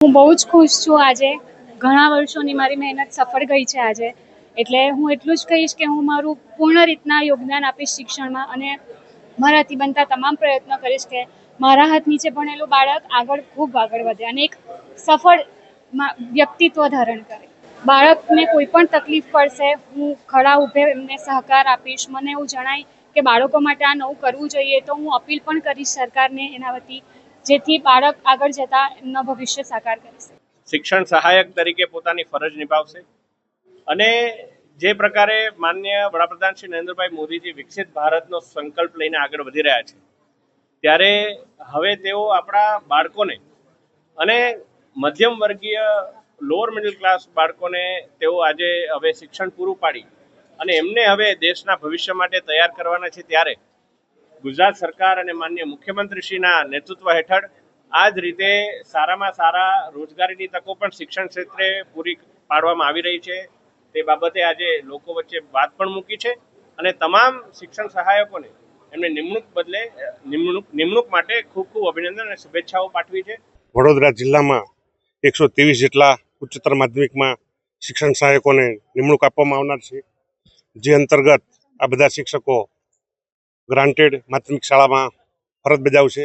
હું બહુ જ ખુશ છું આજે. ઘણા વર્ષોની મારી મહેનત સફળ ગઈ છે આજે. એટલે હું એટલું જ કહીશ કે હું મારું પૂર્ણ રીતના યોગદાન આપીશ શિક્ષણમાં, અને મારાથી બનતા તમામ પ્રયત્નો કરીશ કે મારા હાથ નીચે ભણેલું બાળક ખૂબ આગળ વધે અને એક સફળ વ્યક્તિત્વ ધારણ કરે. બાળકને કોઈ પણ તકલીફ પડશે, હું ખડા ઊભે એમને સહકાર આપીશ. મને એવું જણાય કે બાળકો માટે આ નવું કરવું જોઈએ તો હું અપીલ પણ કરીશ સરકારને એના વતી, જેથી બાળક આગળ જતા એમના ભવિષ્ય સાકાર કરી શકે. શિક્ષણ સહાયક તરીકે પોતાની ફરજ નિભાવશે અને જે પ્રકારે માનનીય વડાપ્રધાન શ્રી નરેન્દ્રભાઈ મોદીજી વિકસિત ભારતનો સંકલ્પ લઈને આગળ વધી રહ્યા છે, ત્યારે હવે તેઓ આપણા બાળકોને અને મધ્યમ વર્ગીય લોઅર મિડલ ક્લાસ બાળકોને તેઓ આજે હવે શિક્ષણ પૂરું પાડી અને એમને હવે દેશના ભવિષ્ય માટે તૈયાર કરવાના છે. ત્યારે ગુજરાત સરકાર અને માનનીય મુખ્યમંત્રીશ્રીના નેતૃત્વ હેઠળ આ જ રીતે સારામાં સારા રોજગારીની તકો પણ શિક્ષણ ક્ષેત્રે પૂરી પાડવામાં આવી રહી છે. તે બાબતે આજે લોકો વચ્ચે વાત પણ મૂકી છે અને તમામ શિક્ષણ સહાયકોને એમને નિમણૂક માટે ખૂબ ખૂબ અભિનંદન અને શુભેચ્છાઓ પાઠવી છે. વડોદરા જિલ્લામાં 123 જેટલા ઉચ્ચતર માધ્યમિકમાં શિક્ષણ સહાયકોને નિમણૂક આપવામાં આવનાર છે, જે અંતર્ગત આ બધા શિક્ષકો ગ્રાન્ટેડ માધ્યમિક શાળામાં ફરજ બજાવશે.